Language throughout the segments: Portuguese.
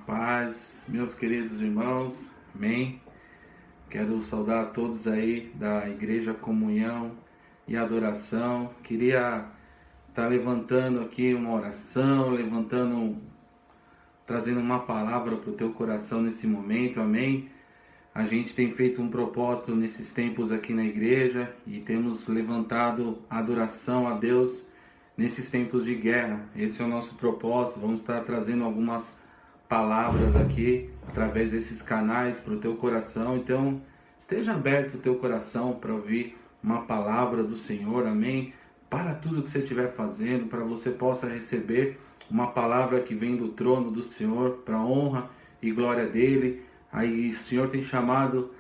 paz, meus queridos irmãos, amém. Quero saudar a todos aí da Igreja Comunhão e Adoração. Queria estar levantando aqui uma oração, trazendo uma palavra para o teu coração nesse momento, amém. A gente tem feito um propósito nesses tempos aqui na igreja e temos levantado adoração a Deus nesses tempos de guerra. Esse é o nosso propósito. Vamos estar trazendo algumas palavras aqui através desses canais para o teu coração. Então esteja aberto o teu coração para ouvir uma palavra do Senhor, amém. Para tudo que você estiver fazendo, para você possa receber uma palavra que vem do trono do Senhor, para a honra e glória dele. Aí o Senhor tem chamado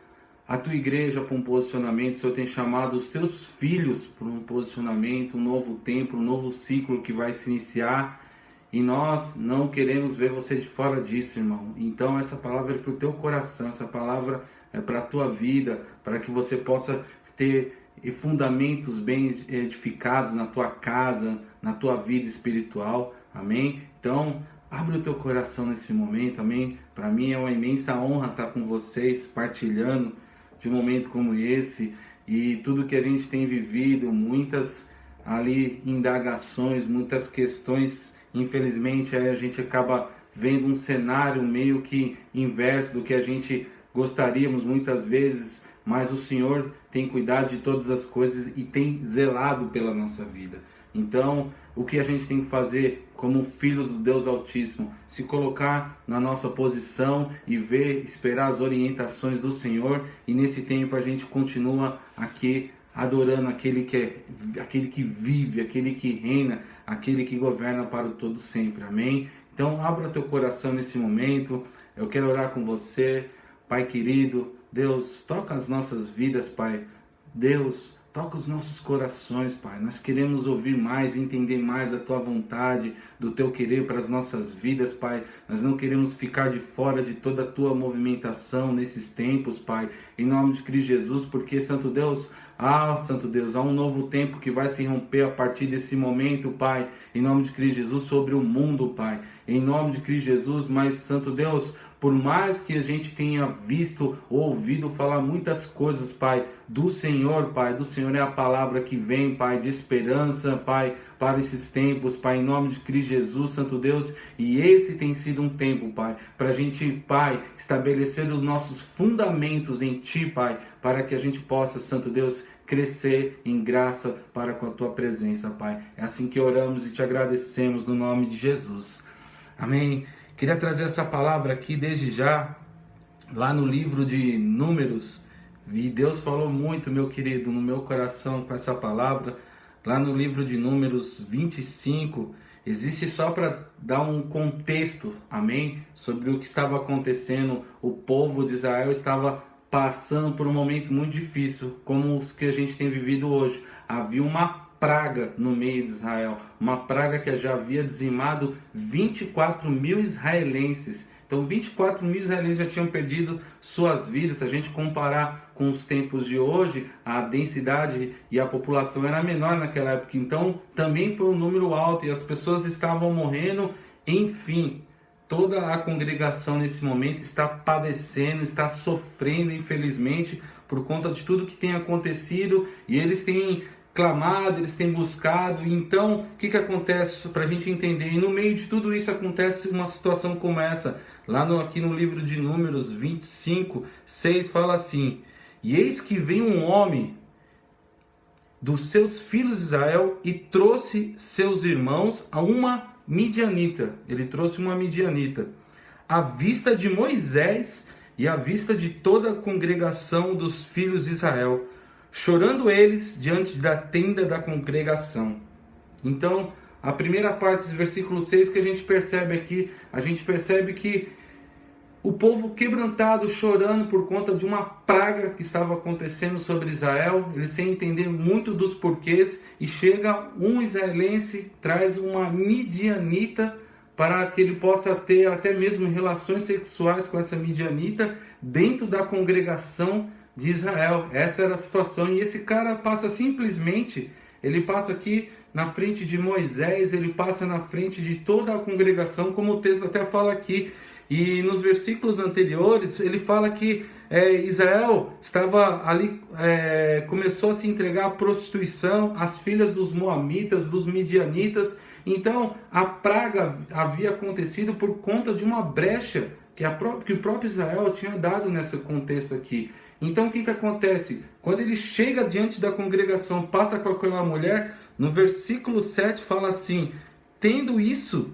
a tua igreja para um posicionamento, o Senhor tem chamado os teus filhos para um posicionamento, um novo tempo, um novo ciclo que vai se iniciar. E nós não queremos ver você de fora disso, irmão. Então essa palavra é para o teu coração, essa palavra é para a tua vida, para que você possa ter fundamentos bem edificados na tua casa, na tua vida espiritual, amém? Então abre o teu coração nesse momento, amém? Para mim é uma imensa honra estar com vocês, partilhando de um momento como esse e tudo que a gente tem vivido, muitas ali indagações, muitas questões, infelizmente aí a gente acaba vendo um cenário meio que inverso do que a gente gostaríamos muitas vezes, mas o Senhor tem cuidado de todas as coisas e tem zelado pela nossa vida. Então, o que a gente tem que fazer como filhos do Deus Altíssimo? Se colocar na nossa posição e esperar as orientações do Senhor. E nesse tempo a gente continua aqui adorando aquele que vive, aquele que reina, aquele que governa para o todo sempre. Amém? Então, abra teu coração nesse momento. Eu quero orar com você, Pai querido. Deus, toca as nossas vidas, Pai. Deus, toca os nossos corações, Pai. Nós queremos ouvir mais, entender mais da Tua vontade, do Teu querer para as nossas vidas, Pai. Nós não queremos ficar de fora de toda a Tua movimentação nesses tempos, Pai. Em nome de Cristo Jesus, porque, Santo Deus, há um novo tempo que vai se romper a partir desse momento, Pai. Em nome de Cristo Jesus, sobre o mundo, Pai. Em nome de Cristo Jesus, mas, Santo Deus, por mais que a gente tenha visto ou ouvido falar muitas coisas, Pai, do Senhor, Pai, do Senhor é a palavra que vem, Pai, de esperança, Pai, para esses tempos, Pai, em nome de Cristo Jesus, Santo Deus, e esse tem sido um tempo, Pai, para a gente, Pai, estabelecer os nossos fundamentos em Ti, Pai, para que a gente possa, Santo Deus, crescer em graça para com a Tua presença, Pai. É assim que oramos e Te agradecemos no nome de Jesus. Amém. Queria trazer essa palavra aqui desde já, lá no livro de Números, e Deus falou muito, meu querido, no meu coração com essa palavra, lá no livro de Números 25, existe só para dar um contexto, amém, sobre o que estava acontecendo. O povo de Israel estava passando por um momento muito difícil, como os que a gente tem vivido hoje. Havia uma praga no meio de Israel, uma praga que já havia dizimado 24 mil israelenses. Então 24 mil israelenses já tinham perdido suas vidas. Se a gente comparar com os tempos de hoje, a densidade e a população era menor naquela época, então também foi um número alto e as pessoas estavam morrendo. Enfim, toda a congregação nesse momento está padecendo, está sofrendo, infelizmente, por conta de tudo que tem acontecido, e eles têm clamado, eles têm buscado. Então, o que acontece para a gente entender? E no meio de tudo isso acontece uma situação como essa. Aqui no livro de Números 25, 6 fala assim: e eis que vem um homem dos seus filhos de Israel e trouxe seus irmãos a uma midianita. Ele trouxe uma midianita à vista de Moisés e à vista de toda a congregação dos filhos de Israel, chorando eles diante da tenda da congregação. Então, a primeira parte desse versículo 6 que a gente percebe aqui, a gente percebe que o povo quebrantado, chorando por conta de uma praga que estava acontecendo sobre Israel, eles sem entender muito dos porquês, e chega um israelense, traz uma midianita para que ele possa ter até mesmo relações sexuais com essa midianita dentro da congregação de Israel. Essa era a situação, e esse cara passa simplesmente, ele passa aqui na frente de Moisés, ele passa na frente de toda a congregação, como o texto até fala aqui. E nos versículos anteriores, ele fala que Israel estava ali, começou a se entregar à prostituição, às filhas dos moabitas, dos midianitas. Então, a praga havia acontecido por conta de uma brecha que o próprio Israel tinha dado nesse contexto aqui. Então, o que acontece? Quando ele chega diante da congregação, passa com aquela mulher, no versículo 7 fala assim: tendo isso,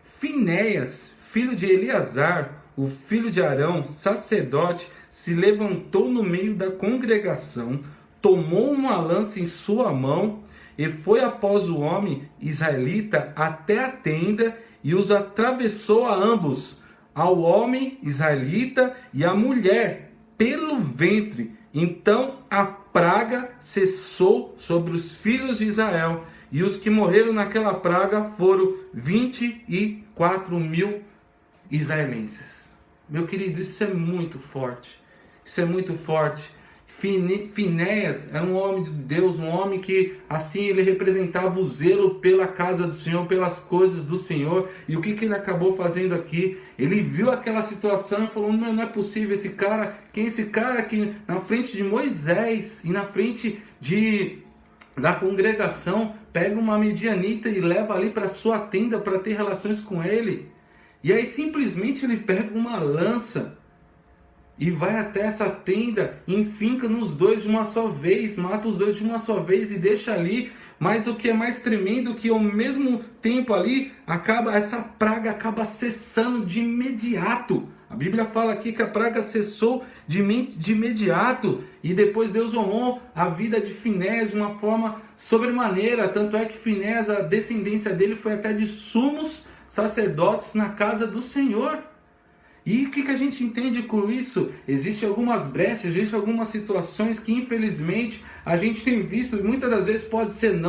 Finéias, filho de Eleazar, o filho de Arão, sacerdote, se levantou no meio da congregação, tomou uma lança em sua mão e foi após o homem israelita até a tenda e os atravessou a ambos, ao homem israelita e à mulher, pelo ventre. Então a praga cessou sobre os filhos de Israel, e os que morreram naquela praga foram 24.000 israelenses. Meu querido, isso é muito forte. Isso é muito forte. Finéias era um homem de Deus, um homem que assim ele representava o zelo pela casa do Senhor, pelas coisas do Senhor. E o que ele acabou fazendo aqui? Ele viu aquela situação e falou: não é possível, esse cara, quem é esse cara que na frente de Moisés e na frente da congregação pega uma midianita e leva ali para sua tenda para ter relações com ele? E aí simplesmente ele pega uma lança e vai até essa tenda, enfinca nos dois de uma só vez, mata os dois de uma só vez e deixa ali. Mas o que é mais tremendo, que ao mesmo tempo ali, essa praga acaba cessando de imediato. A Bíblia fala aqui que a praga cessou de imediato, e depois Deus honrou a vida de Finéias de uma forma sobremaneira. Tanto é que Finéias, a descendência dele foi até de sumos sacerdotes na casa do Senhor. E o que a gente entende com isso? Existem algumas brechas, existem algumas situações que infelizmente a gente tem visto, e muitas das vezes pode ser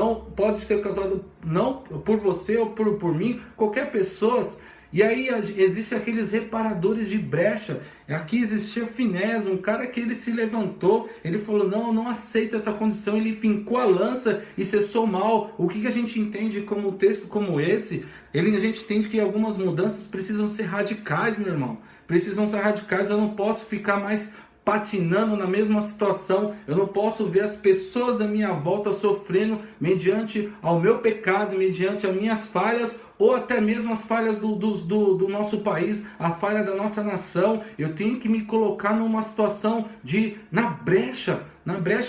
causado não por você ou por mim, qualquer pessoa. E aí existem aqueles reparadores de brecha. Aqui existia Finéias, um cara que ele se levantou, ele falou: não aceito essa condição, ele fincou a lança e cessou mal. O que a gente entende como um texto como esse? A gente entende que algumas mudanças precisam ser radicais, meu irmão. Precisam ser radicais. Eu não posso ficar mais patinando na mesma situação. Eu não posso ver as pessoas à minha volta sofrendo mediante ao meu pecado, mediante as minhas falhas, ou até mesmo as falhas do nosso país, a falha da nossa nação. Eu tenho que me colocar numa situação na brecha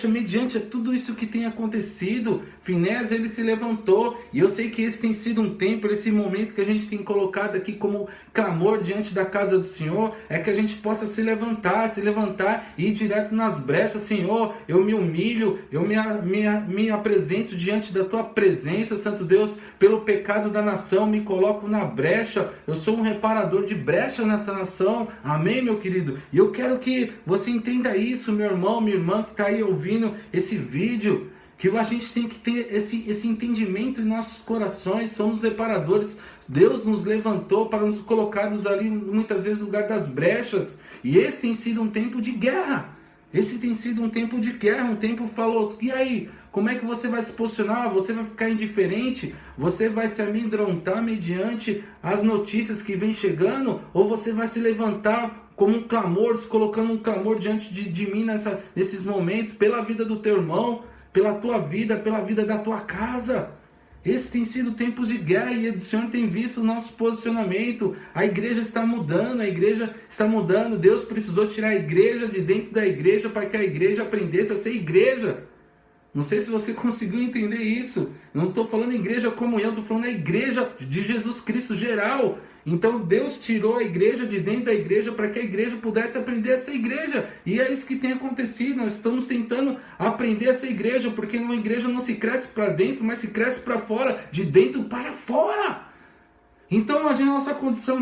mediante tudo isso que tem acontecido. Finéias, ele se levantou, e eu sei que esse tem sido um tempo, esse momento que a gente tem colocado aqui como clamor diante da casa do Senhor, é que a gente possa se levantar e ir direto nas brechas. Senhor, eu me humilho, eu me apresento diante da tua presença, Santo Deus, pelo pecado da nação, me coloco na brecha. Eu sou um reparador de brecha nessa nação, amém, meu querido? E eu quero que você entenda isso, meu irmão, minha irmã, que está aí ouvindo esse vídeo, que a gente tem que ter esse entendimento em nossos corações. Somos reparadores. Deus nos levantou para nos colocarmos ali muitas vezes no lugar das brechas, e esse tem sido um tempo de guerra. Um tempo falou: e aí, como é que você vai se posicionar? Você vai ficar indiferente? Você vai se amedrontar mediante as notícias que vem chegando? Ou você vai se levantar como um clamor, se colocando um clamor diante de mim nesses momentos, pela vida do teu irmão, pela tua vida, pela vida da tua casa? Esses têm sido tempos de guerra, e o Senhor tem visto o nosso posicionamento. A igreja está mudando, Deus precisou tirar a igreja de dentro da igreja para que a igreja aprendesse a ser igreja. Não sei se você conseguiu entender isso. Não estou falando igreja comunhão, estou falando a igreja de Jesus Cristo geral. Então Deus tirou a igreja de dentro da igreja para que a igreja pudesse aprender a ser igreja. E é isso que tem acontecido. Nós estamos tentando aprender a ser igreja, porque uma igreja não se cresce para dentro, mas se cresce para fora, de dentro para fora. Então a nossa condição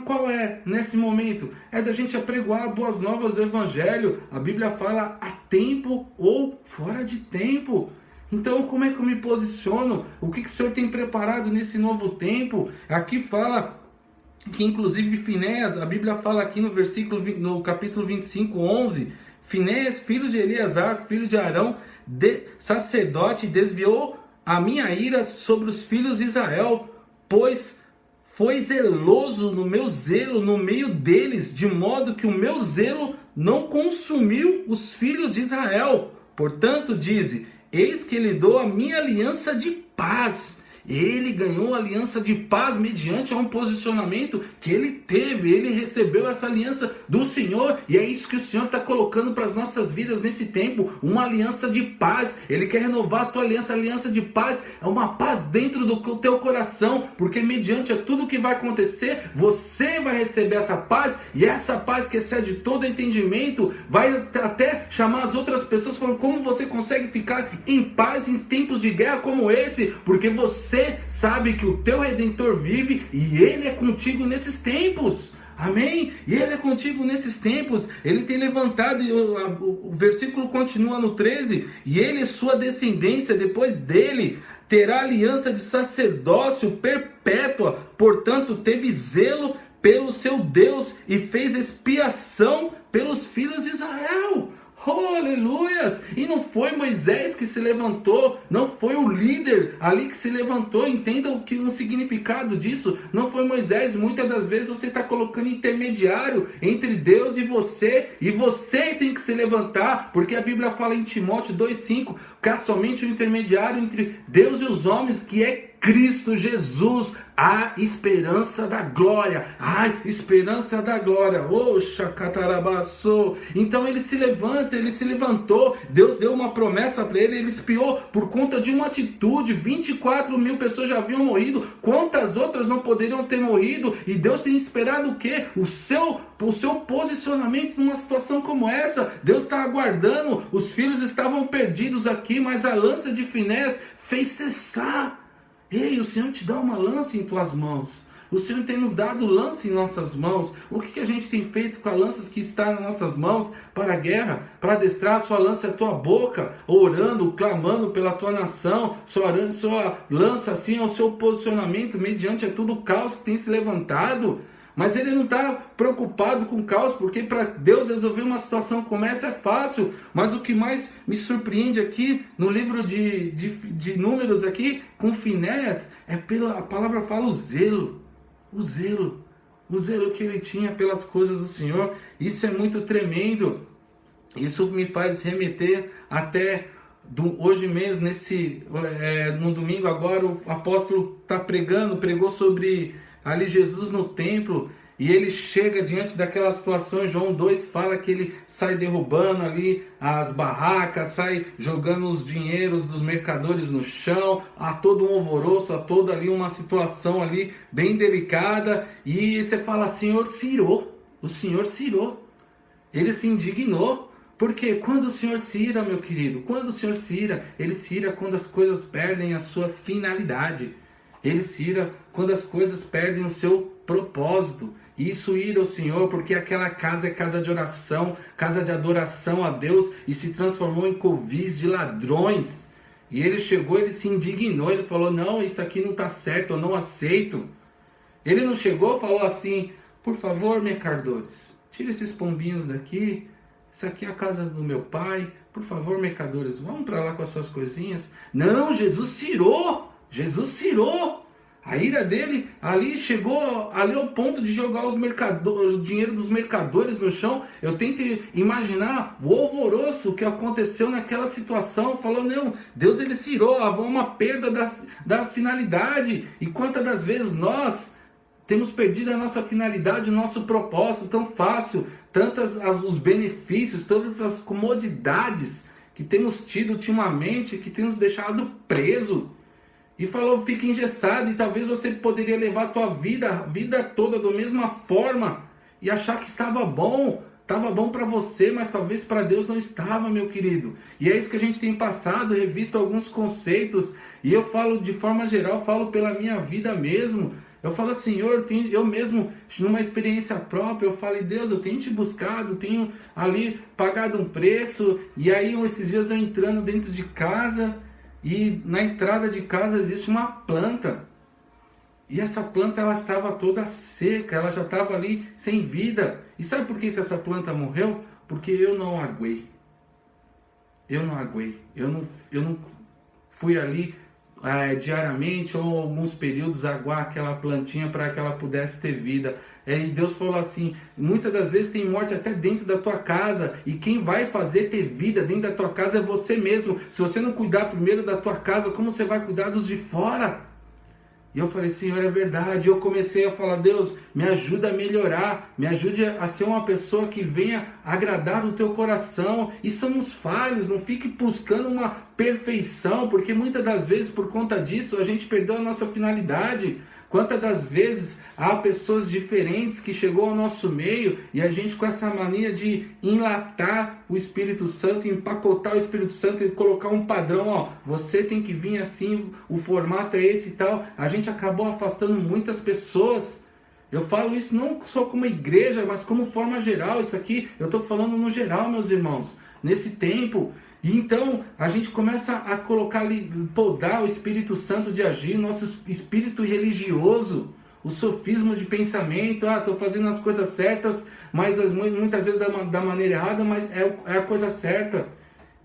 qual é nesse momento? É da gente apregoar boas novas do Evangelho. A Bíblia fala a tempo ou fora de tempo. Então como é que eu me posiciono? O que o Senhor tem preparado nesse novo tempo? Aqui fala que inclusive Finéias, a Bíblia fala aqui no capítulo 25, 11, Finéias, filho de Eleazar, filho de Arão, sacerdote, desviou a minha ira sobre os filhos de Israel, pois foi zeloso no meu zelo no meio deles, de modo que o meu zelo não consumiu os filhos de Israel. Portanto, dize, eis que lhe dou a minha aliança de paz. Ele ganhou a aliança de paz mediante a um posicionamento que ele teve. Ele recebeu essa aliança do Senhor. E é isso que o Senhor está colocando para as nossas vidas nesse tempo. Uma aliança de paz. Ele quer renovar a tua aliança. A aliança de paz é uma paz dentro do teu coração. Porque mediante a tudo que vai acontecer, você vai receber essa paz. E essa paz que excede todo entendimento vai até chamar as outras pessoas falando como você consegue ficar em paz em tempos de guerra como esse. Porque você sabe que o teu Redentor vive e Ele é contigo nesses tempos. Amém? E Ele é contigo nesses tempos. Ele tem levantado, e o versículo continua no 13. E Ele e sua descendência depois dele terá aliança de sacerdócio perpétua. Portanto, teve zelo pelo seu Deus e fez expiação pelos filhos de Israel. Oh, aleluias! E não foi Moisés que se levantou, não foi o líder ali que se levantou. Entenda o significado disso. Não foi Moisés. Muitas das vezes você está colocando intermediário entre Deus e você tem que se levantar, porque a Bíblia fala em Timóteo 2,5 que há somente um intermediário entre Deus e os homens, que é Cristo Jesus, a esperança da glória, a esperança da glória. Oxa, catarabaçô. Então ele se levanta, ele se levantou, Deus deu uma promessa para ele, ele espiou por conta de uma atitude. 24 mil pessoas já haviam morrido, quantas outras não poderiam ter morrido? E Deus tem esperado o quê? O seu posicionamento numa situação como essa. Deus está aguardando. Os filhos estavam perdidos aqui, mas a lança de Finés fez cessar. Ei, o Senhor te dá uma lança em tuas mãos. O Senhor tem nos dado lança em nossas mãos. O que a gente tem feito com as lanças que estão nas nossas mãos para a guerra? Para adestrar a sua lança é a tua boca, orando, clamando pela tua nação. Sua lança assim é o seu posicionamento mediante a todo o caos que tem se levantado. Mas ele não está preocupado com o caos, porque para Deus resolver uma situação como essa é fácil. Mas o que mais me surpreende aqui, no livro de Números aqui, com Finés, a palavra fala o zelo. O zelo que ele tinha pelas coisas do Senhor. Isso é muito tremendo. Isso me faz remeter até hoje mesmo, no domingo agora, o apóstolo pregou sobre ali Jesus no templo, e ele chega diante daquelas situações. João 2 fala que ele sai derrubando ali as barracas, sai jogando os dinheiros dos mercadores no chão, há todo um alvoroço, há toda ali uma situação ali bem delicada, e você fala, o Senhor cirou, ele se indignou. Porque quando o Senhor se ira, meu querido, quando o Senhor se ira, ele se ira quando as coisas perdem a sua finalidade. Ele se ira quando as coisas perdem o seu propósito. Isso ira o Senhor, porque aquela casa é casa de oração, casa de adoração a Deus, e se transformou em covis de ladrões. E ele chegou, ele se indignou, ele falou, não, isso aqui não está certo, eu não aceito. Ele não chegou e falou assim, por favor, mercadores, tira esses pombinhos daqui, isso aqui é a casa do meu pai, por favor, mercadores, vamos para lá com as suas coisinhas. Não, Jesus cirou. A ira dele ali chegou ali ao ponto de jogar o dinheiro dos mercadores no chão. Eu tento imaginar o alvoroço que aconteceu naquela situação. Falou, não, Deus ele cirou, havia uma perda da finalidade. E quantas das vezes nós temos perdido a nossa finalidade, o nosso propósito tão fácil, os benefícios, todas as comodidades que temos tido ultimamente, que tem nos deixado preso. E falou, fica engessado, e talvez você poderia levar a tua vida, a vida toda da mesma forma, e achar que estava bom para você, mas talvez para Deus não estava, meu querido. E é isso que a gente tem passado, revisto alguns conceitos, e eu falo de forma geral, falo pela minha vida mesmo. Eu falo, Senhor, eu mesmo, numa experiência própria, eu falo, Deus, eu tenho te buscado, tenho ali pagado um preço, e aí esses dias eu entrando dentro de casa, e na entrada de casa existe uma planta. E essa planta ela estava toda seca, ela já estava ali sem vida. E sabe por que essa planta morreu? Porque eu não aguei. Eu não fui ali diariamente ou alguns períodos aguar aquela plantinha para que ela pudesse ter vida. E Deus falou assim, muitas das vezes tem morte até dentro da tua casa, e quem vai fazer ter vida dentro da tua casa é você mesmo. Se você não cuidar primeiro da tua casa, como você vai cuidar dos de fora? E eu falei, Senhor, é verdade. Eu comecei a falar, Deus, me ajuda a melhorar, me ajude a ser uma pessoa que venha agradar o teu coração. E somos falhos, não fique buscando uma perfeição, porque muitas das vezes, por conta disso, a gente perdeu a nossa finalidade. Quantas das vezes há pessoas diferentes que chegou ao nosso meio e a gente com essa mania de enlatar o Espírito Santo, empacotar o Espírito Santo e colocar um padrão, ó, você tem que vir assim, o formato é esse e tal. A gente acabou afastando muitas pessoas. Eu falo isso não só como igreja, mas como forma geral. Isso aqui eu estou falando no geral, meus irmãos. Nesse tempo... E então a gente começa a colocar ali, podar o Espírito Santo de agir, nosso espírito religioso, o sofismo de pensamento, estou fazendo as coisas certas, mas muitas vezes da maneira errada, mas é a coisa certa.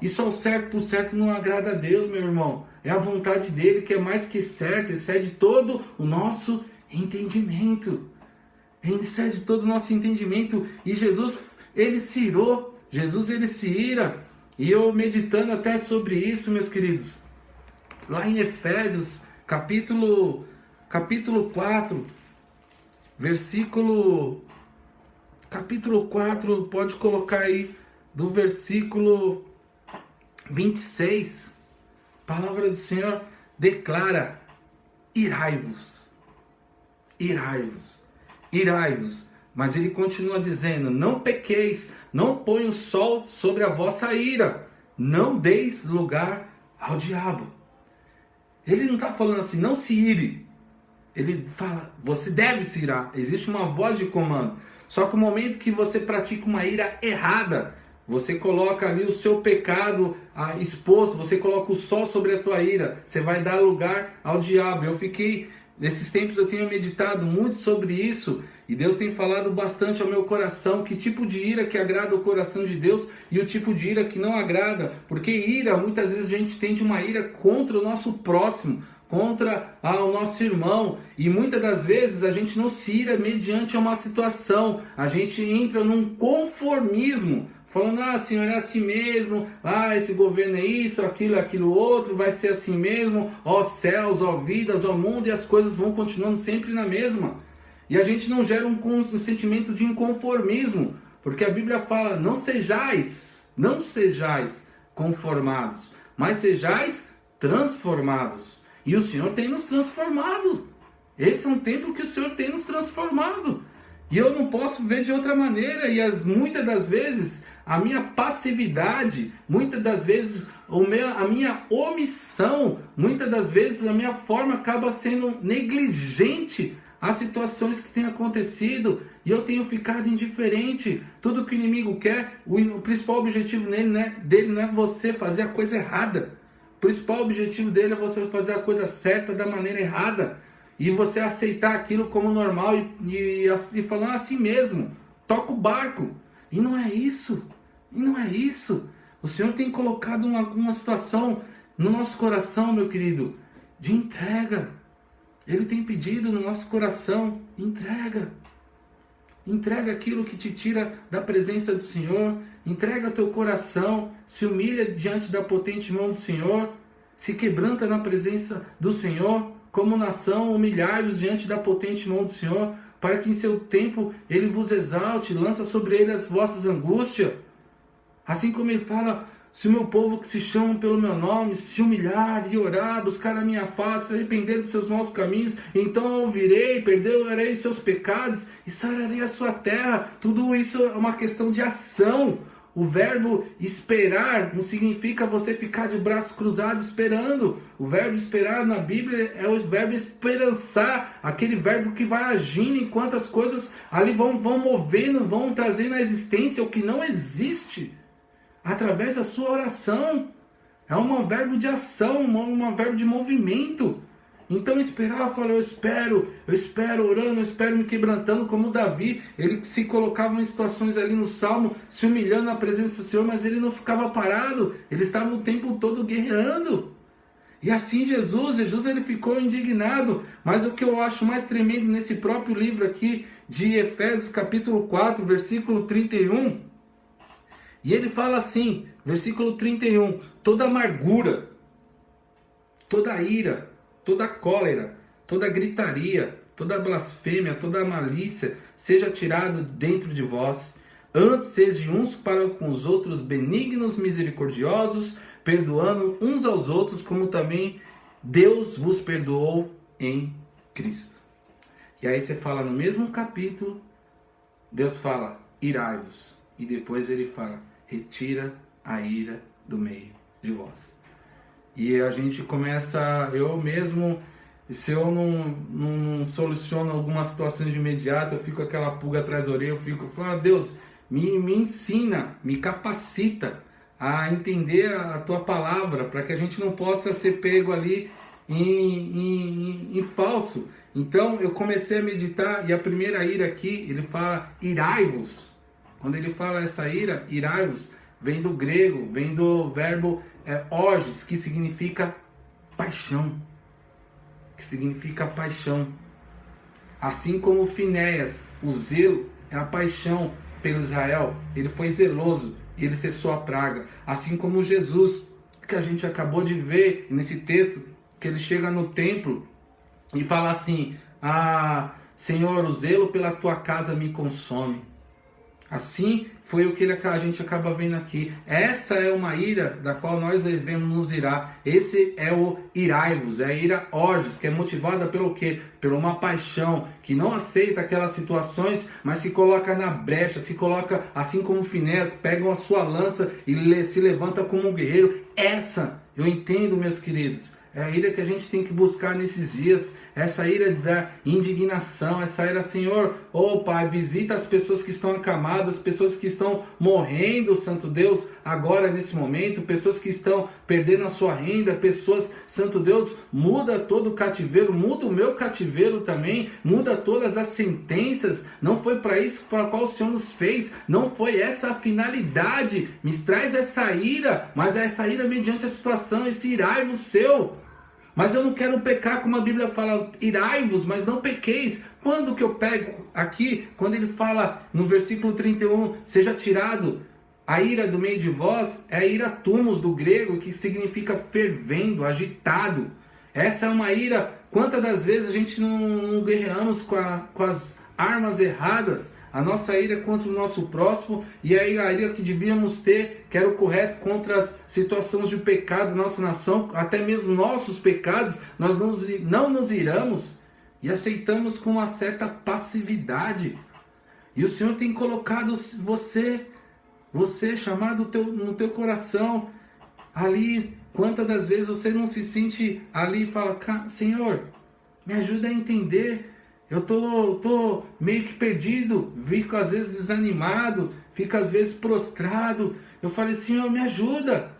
E só o certo por certo não agrada a Deus, meu irmão. É a vontade dele que é mais que certa, excede todo o nosso entendimento. Excede todo o nosso entendimento. E Jesus, ele se irou, Jesus, ele se ira. E eu meditando até sobre isso, meus queridos, lá em Efésios, capítulo 4, capítulo 4, pode colocar aí, do versículo 26, a palavra do Senhor declara, irai-vos, irai-vos, irai-vos. Mas ele continua dizendo, não pequeis, não põe o sol sobre a vossa ira, não deis lugar ao diabo. Ele não está falando assim, não se ire. Ele fala, você deve se irar, existe uma voz de comando. Só que o momento que você pratica uma ira errada, você coloca ali o seu pecado exposto, você coloca o sol sobre a tua ira, você vai dar lugar ao diabo. Nesses tempos eu tenho meditado muito sobre isso, e Deus tem falado bastante ao meu coração, que tipo de ira que agrada o coração de Deus e o tipo de ira que não agrada, porque ira, muitas vezes a gente tem uma ira contra o nosso próximo, contra o nosso irmão, e muitas das vezes a gente não se ira mediante uma situação, a gente entra num conformismo, falando, Senhor, é assim mesmo, esse governo é isso, aquilo outro, vai ser assim mesmo, ó céus, ó vidas, ó mundo, e as coisas vão continuando sempre na mesma. E a gente não gera um sentimento de inconformismo, porque a Bíblia fala, não sejais conformados, mas sejais transformados. E o Senhor tem nos transformado. Esse é um tempo que o Senhor tem nos transformado. E eu não posso ver de outra maneira, e muitas das vezes a minha passividade, muitas das vezes a minha omissão, muitas das vezes a minha forma acaba sendo negligente às situações que têm acontecido, e eu tenho ficado indiferente. Tudo que o inimigo quer, o principal objetivo dele não é você fazer a coisa errada. O principal objetivo dele é você fazer a coisa certa da maneira errada, e você aceitar aquilo como normal e falar assim mesmo, toca o barco. E não é isso. E não é isso. O Senhor tem colocado uma situação no nosso coração, meu querido, de entrega. Ele tem pedido no nosso coração, entrega. Entrega aquilo que te tira da presença do Senhor. Entrega teu coração. Se humilha diante da potente mão do Senhor. Se quebranta na presença do Senhor. Como nação, humilhai-vos diante da potente mão do Senhor, para que em seu tempo Ele vos exalte, lança sobre Ele as vossas angústias. Assim como Ele fala, se o meu povo que se chama pelo meu nome se humilhar e orar, buscar a minha face, se arrepender dos seus maus caminhos, então eu ouvirei, perdoarei seus pecados e sararei a sua terra. Tudo isso é uma questão de ação. O verbo esperar não significa você ficar de braços cruzados esperando. O verbo esperar na Bíblia é o verbo esperançar, aquele verbo que vai agindo enquanto as coisas ali vão movendo, vão trazendo à existência o que não existe, através da sua oração. É um verbo de ação, um verbo de movimento. Então esperar, fala, eu espero orando, eu espero me quebrantando, como Davi, ele se colocava em situações ali no Salmo, se humilhando na presença do Senhor, mas ele não ficava parado, ele estava o tempo todo guerreando. E assim Jesus ele ficou indignado. Mas o que eu acho mais tremendo nesse próprio livro aqui, de Efésios capítulo 4, versículo 31, e ele fala assim, versículo 31, toda amargura, toda ira, toda cólera, toda gritaria, toda blasfêmia, toda malícia, seja tirado dentro de vós. Antes sejam uns para com os outros benignos, misericordiosos, perdoando uns aos outros, como também Deus vos perdoou em Cristo. E aí você fala no mesmo capítulo, Deus fala, irai-vos. E depois ele fala, retira a ira do meio de vós. E a gente começa, eu mesmo, se eu não soluciono algumas situações de imediato, eu fico com aquela pulga atrás da orelha, eu fico falando, Deus, me ensina, me capacita a entender a tua palavra, para que a gente não possa ser pego ali em falso. Então eu comecei a meditar, e a primeira ira aqui, ele fala irai-vos. Quando ele fala essa ira, irai-vos, vem do grego, vem do verbo orges, que significa paixão. Que significa paixão. Assim como Finéias, o zelo é a paixão pelo Israel, ele foi zeloso e ele cessou a praga. Assim como Jesus, que a gente acabou de ver nesse texto, que ele chega no templo e fala assim, Senhor, o zelo pela tua casa me consome. Assim foi o que a gente acaba vendo aqui. Essa é uma ira da qual nós devemos nos irar. Esse é o irai-vos, é a ira orges, que é motivada pelo quê? Por uma paixão, que não aceita aquelas situações, mas se coloca na brecha, se coloca, assim como Finéias, pega a sua lança e se levanta como um guerreiro. Essa, eu entendo, meus queridos, é a ira que a gente tem que buscar nesses dias. Essa ira da indignação, essa ira, Senhor, Pai, visita as pessoas que estão acamadas, pessoas que estão morrendo, Santo Deus, agora nesse momento, pessoas que estão perdendo a sua renda, pessoas, Santo Deus, muda todo o cativeiro, muda o meu cativeiro também, muda todas as sentenças. Não foi para isso para qual o Senhor nos fez, não foi essa a finalidade. Me traz essa ira, mas essa ira mediante a situação, esse irai-vos seu. Mas eu não quero pecar, como a Bíblia fala, irai-vos, mas não pequeis. Quando que eu pego aqui? Quando ele fala no versículo 31, seja tirado a ira do meio de vós, é a ira tumos do grego, que significa fervendo, agitado. Essa é uma ira, quantas das vezes a gente não guerreamos com as armas erradas? A nossa ira contra o nosso próximo, e aí a ira que devíamos ter, que era o correto, contra as situações de pecado da nossa nação, até mesmo nossos pecados, nós não nos iramos e aceitamos com uma certa passividade. E o Senhor tem colocado você chamado no teu coração, ali, quantas das vezes você não se sente ali e fala, Senhor, me ajuda a entender. Eu tô meio que perdido, fico às vezes desanimado, fico às vezes prostrado. Eu falei, Senhor, me ajuda.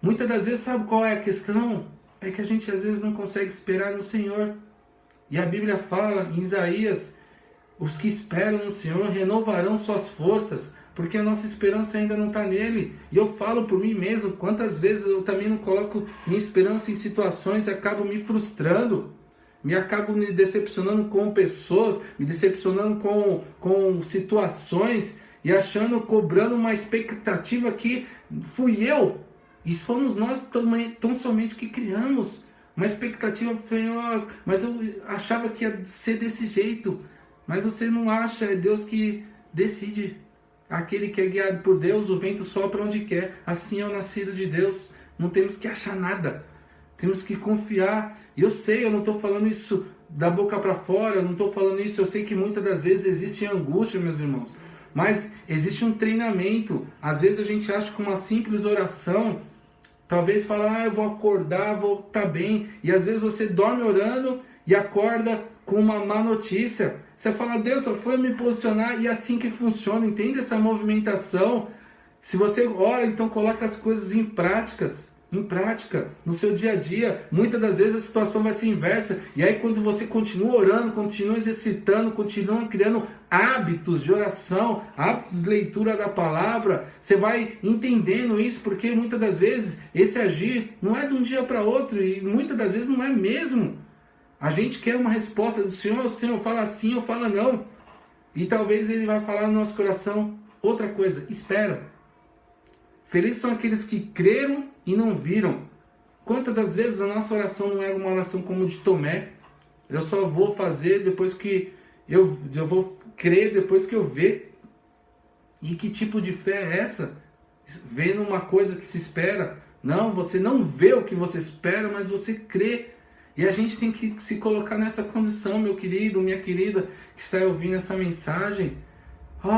Muitas das vezes, sabe qual é a questão? É que a gente às vezes não consegue esperar no Senhor. E a Bíblia fala em Isaías, os que esperam no Senhor renovarão suas forças, porque a nossa esperança ainda não está nele. E eu falo por mim mesmo, quantas vezes eu também não coloco minha esperança em situações e acabo me frustrando. Acabo me decepcionando com pessoas, me decepcionando com situações e achando, cobrando uma expectativa que fui eu. E fomos nós tão somente que criamos uma expectativa, Senhor, mas eu achava que ia ser desse jeito. Mas você não acha, é Deus que decide. Aquele que é guiado por Deus, o vento sopra onde quer. Assim é o nascido de Deus. Não temos que achar nada. Temos que confiar. E eu sei, eu não estou falando isso da boca para fora, eu não estou falando isso, eu sei que muitas das vezes existe angústia, meus irmãos. Mas existe um treinamento. Às vezes a gente acha que uma simples oração, talvez falar, eu vou acordar, vou estar bem. E às vezes você dorme orando e acorda com uma má notícia. Você fala, Deus só foi me posicionar, e é assim que funciona. Entende essa movimentação? Se você ora, então coloca as coisas em práticas. em prática, no seu dia a dia. Muitas das vezes a situação vai ser inversa. E aí quando você continua orando, continua exercitando, continua criando hábitos de oração, hábitos de leitura da palavra, você vai entendendo isso, porque muitas das vezes esse agir não é de um dia para outro, e muitas das vezes não é mesmo. A gente quer uma resposta do Senhor, o Senhor fala assim ou fala não. E talvez Ele vai falar no nosso coração outra coisa, espera. Felizes são aqueles que creram e não viram. Quantas das vezes a nossa oração não é uma oração como de Tomé? Eu só vou fazer depois que eu vou crer depois que eu ver. E que tipo de fé é essa? Vendo uma coisa que se espera. Não, você não vê o que você espera, mas você crê. E a gente tem que se colocar nessa condição, meu querido, minha querida, que está ouvindo essa mensagem.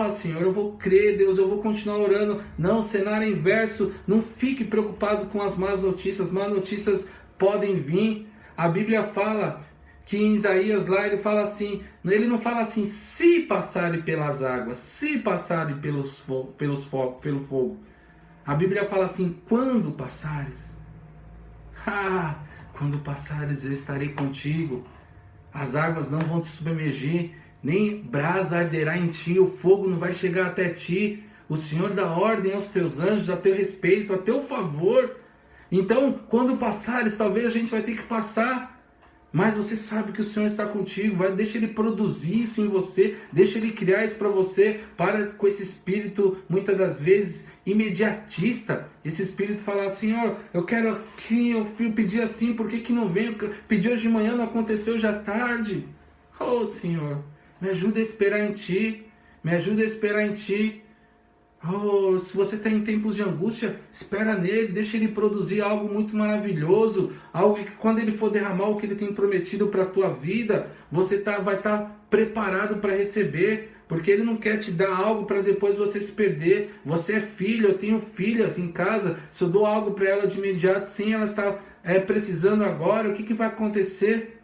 Senhor, eu vou crer, Deus, eu vou continuar orando. Não, cenário inverso, não fique preocupado com as más notícias podem vir. A Bíblia fala que em Isaías lá, ele fala assim, ele não fala assim, se passarem pelas águas, se passarem pelo fogo. A Bíblia fala assim, quando passares. Quando passares eu estarei contigo. As águas não vão te submergir, nem brasa arderá em ti, o fogo não vai chegar até ti. O Senhor dá ordem aos teus anjos a teu respeito, a teu favor. Então, quando passares, talvez a gente vai ter que passar, mas você sabe que o Senhor está contigo. Deixa Ele produzir isso em você, deixa Ele criar isso para você. Para com esse espírito, muitas das vezes, imediatista. Esse espírito falar, Senhor, eu quero aqui, eu pedi assim, por que não veio? Pedi hoje de manhã, não aconteceu hoje à tarde. Senhor, me ajuda a esperar em Ti, me ajuda a esperar em Ti. Se você está em tempos de angústia, espera nele, deixa Ele produzir algo muito maravilhoso, algo que quando Ele for derramar o que Ele tem prometido para a tua vida, você vai estar preparado para receber, porque Ele não quer te dar algo para depois você se perder. Você é filho, eu tenho filhas em casa, se eu dou algo para ela de imediato, sim, ela está precisando agora, o que vai acontecer?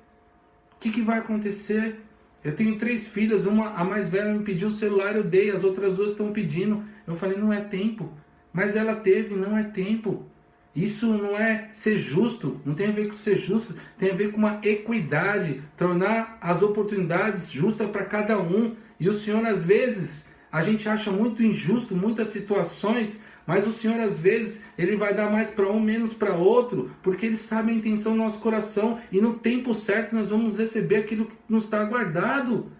O que vai acontecer? Eu tenho 3 filhas, a mais velha me pediu o celular, eu dei, as outras 2 estão pedindo. Eu falei, não é tempo. Mas ela teve, não é tempo. Isso não é ser justo, não tem a ver com ser justo, tem a ver com uma equidade, tornar as oportunidades justas para cada um. E o Senhor, às vezes, a gente acha muito injusto muitas situações, mas o Senhor, às vezes, Ele vai dar mais para um, menos para outro, porque Ele sabe a intenção do nosso coração, e no tempo certo nós vamos receber aquilo que nos está guardado.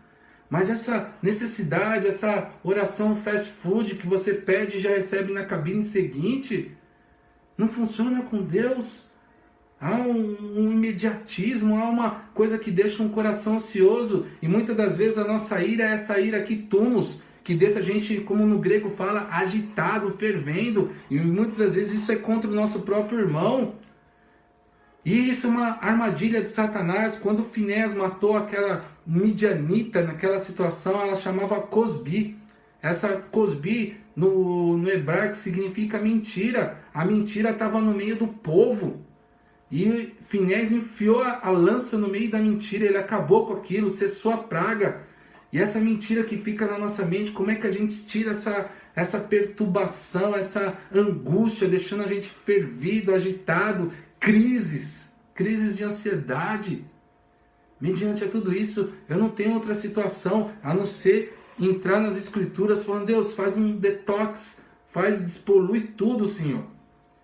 Mas essa necessidade, essa oração fast food que você pede e já recebe na cabine seguinte, não funciona com Deus. Há um imediatismo, há uma coisa que deixa um coração ansioso, e muitas das vezes a nossa ira é essa ira aqui, tumos, que deixa a gente, como no grego fala, agitado, fervendo, e muitas das vezes isso é contra o nosso próprio irmão. E isso é uma armadilha de Satanás. Quando Finéias matou aquela midianita naquela situação, ela chamava Cosbi. Essa Cosbi no hebraico significa mentira. A mentira estava no meio do povo. E Finéias enfiou a lança no meio da mentira, ele acabou com aquilo, cessou a praga. E essa mentira que fica na nossa mente, como é que a gente tira essa perturbação, essa angústia, deixando a gente fervido, agitado, crises de ansiedade. Mediante a tudo isso, eu não tenho outra situação a não ser entrar nas escrituras falando, Deus, faz um detox, despolui tudo, Senhor.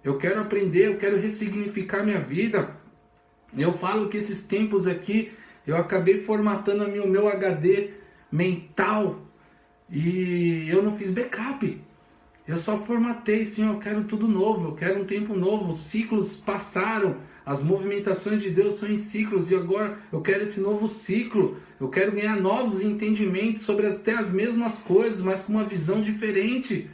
Eu quero aprender, eu quero ressignificar minha vida. Eu falo que esses tempos aqui, eu acabei formatando o meu HD mental e eu não fiz backup. Eu só formatei, Senhor, eu quero tudo novo, eu quero um tempo novo. Os ciclos passaram, as movimentações de Deus são em ciclos e agora eu quero esse novo ciclo. Eu quero ganhar novos entendimentos sobre até as mesmas coisas, mas com uma visão diferente.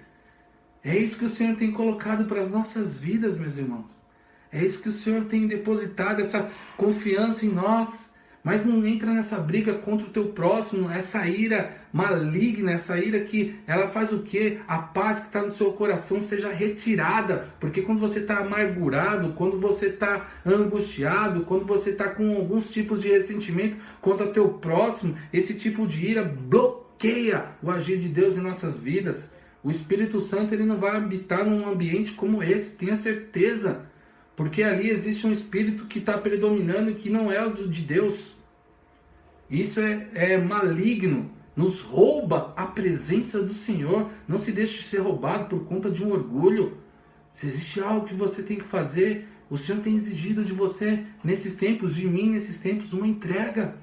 É isso que o Senhor tem colocado para as nossas vidas, meus irmãos. É isso que o Senhor tem depositado, essa confiança em nós. Mas não entra nessa briga contra o teu próximo, essa ira maligna, essa ira que ela faz o quê? A paz que está no seu coração seja retirada. Porque quando você está amargurado, quando você está angustiado, quando você está com alguns tipos de ressentimento contra o teu próximo, esse tipo de ira bloqueia o agir de Deus em nossas vidas. O Espírito Santo ele não vai habitar num ambiente como esse, tenha certeza. Porque ali existe um espírito que está predominando e que não é o de Deus. Isso é maligno, nos rouba a presença do Senhor. Não se deixe ser roubado por conta de um orgulho. Se existe algo que você tem que fazer, o Senhor tem exigido de você nesses tempos, de mim nesses tempos, uma entrega.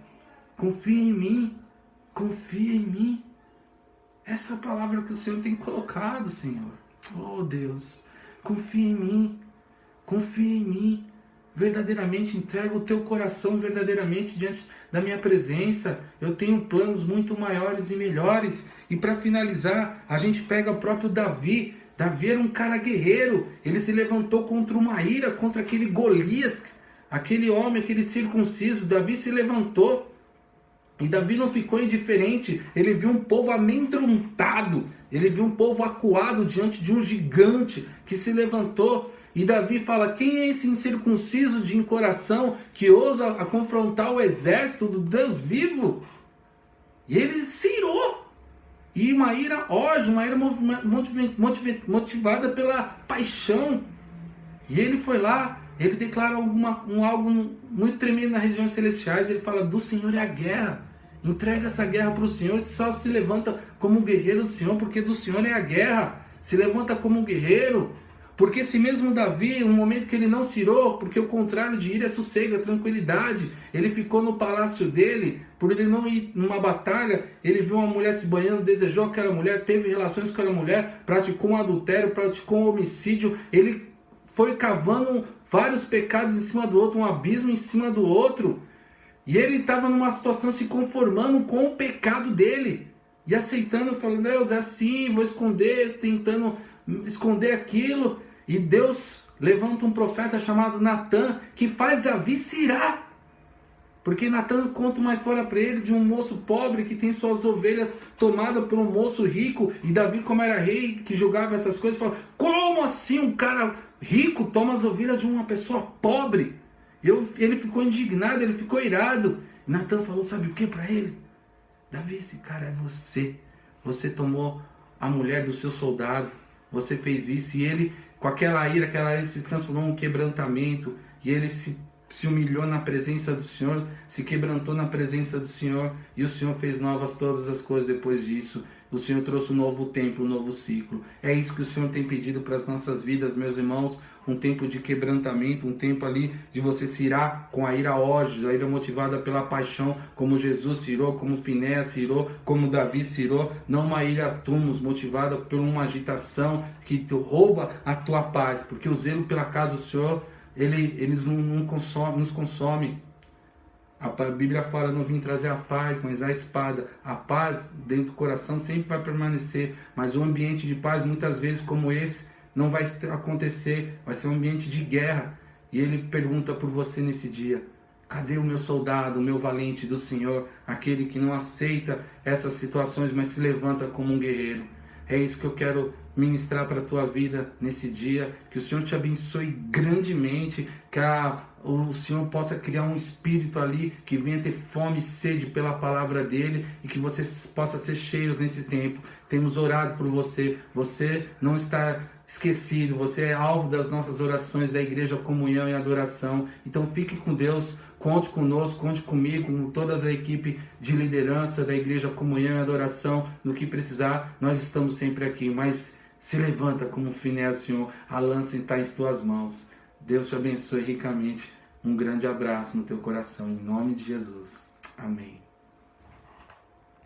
Confia em mim, confia em mim. Essa é a palavra que o Senhor tem colocado, Senhor. Oh Deus, confia em mim, confia em mim. Verdadeiramente entrega o teu coração verdadeiramente diante da minha presença. Eu tenho planos muito maiores e melhores. E para finalizar, a gente pega o próprio Davi. Davi era um cara guerreiro. Ele se levantou contra uma ira, contra aquele Golias, aquele homem, aquele circunciso. Davi se levantou. E Davi não ficou indiferente. Ele viu um povo amedrontado. Ele viu um povo acuado diante de um gigante que se levantou. E Davi fala: quem é esse incircunciso de coração que ousa a confrontar o exército do Deus vivo? E ele se irou. E uma ira hoje, uma ira motivada pela paixão. E ele foi lá, ele declara algo muito tremendo nas regiões celestiais. Ele fala: do Senhor é a guerra. Entrega essa guerra para o Senhor. E só se levanta como um guerreiro do Senhor, porque do Senhor é a guerra. Se levanta como um guerreiro. Porque se mesmo Davi, no momento que ele não se irou, porque o contrário de ira é sossego, é tranquilidade, ele ficou no palácio dele, por ele não ir numa batalha, ele viu uma mulher se banhando, desejou aquela mulher, teve relações com aquela mulher, praticou um adultério, praticou um homicídio, ele foi cavando vários pecados em cima do outro, um abismo em cima do outro, e ele estava numa situação se conformando com o pecado dele, e aceitando, falando: Deus, é assim, vou esconder, tentando esconder aquilo. E Deus levanta um profeta chamado Natã, que faz Davi se irar. Porque Natã conta uma história para ele de um moço pobre que tem suas ovelhas tomadas por um moço rico. E Davi, como era rei, que julgava essas coisas, fala: como assim um cara rico toma as ovelhas de uma pessoa pobre? Ele ficou indignado, ele ficou irado. E Natã falou: sabe o que para ele? Davi, esse cara é você. Você tomou a mulher do seu soldado. Você fez isso. E ele, com aquela ira se transformou em um quebrantamento. E ele se humilhou na presença do Senhor, se quebrantou na presença do Senhor. E o Senhor fez novas todas as coisas depois disso. O Senhor trouxe um novo tempo, um novo ciclo. É isso que o Senhor tem pedido para as nossas vidas, meus irmãos. Um tempo de quebrantamento, um tempo ali de você se irar com a ira hoje, a ira motivada pela paixão, como Jesus se irou, como Finéas se irou, como Davi se irou. Não uma ira tumos, motivada por uma agitação que te rouba a tua paz. Porque o zelo pela casa do Senhor, eles nos consome. A Bíblia fala: não vim trazer a paz, mas a espada. A paz dentro do coração sempre vai permanecer, mas um ambiente de paz, muitas vezes como esse, não vai acontecer, vai ser um ambiente de guerra. E ele pergunta por você nesse dia: cadê o meu soldado, o meu valente do Senhor, aquele que não aceita essas situações, mas se levanta como um guerreiro? É isso que eu quero ministrar para a tua vida nesse dia. Que o Senhor te abençoe grandemente, que o Senhor possa criar um espírito ali que venha ter fome e sede pela palavra dele, e que você possa ser cheios nesse tempo. Temos orado por você, você não está esquecido, você é alvo das nossas orações da Igreja Comunhão e Adoração. Então fique com Deus, conte conosco, conte comigo, com toda a equipe de liderança da Igreja Comunhão e Adoração. No que precisar, nós estamos sempre aqui, mas se levanta como Finéas, Senhor, a lança está em tuas mãos. Deus te abençoe ricamente. Um grande abraço no teu coração, em nome de Jesus. Amém.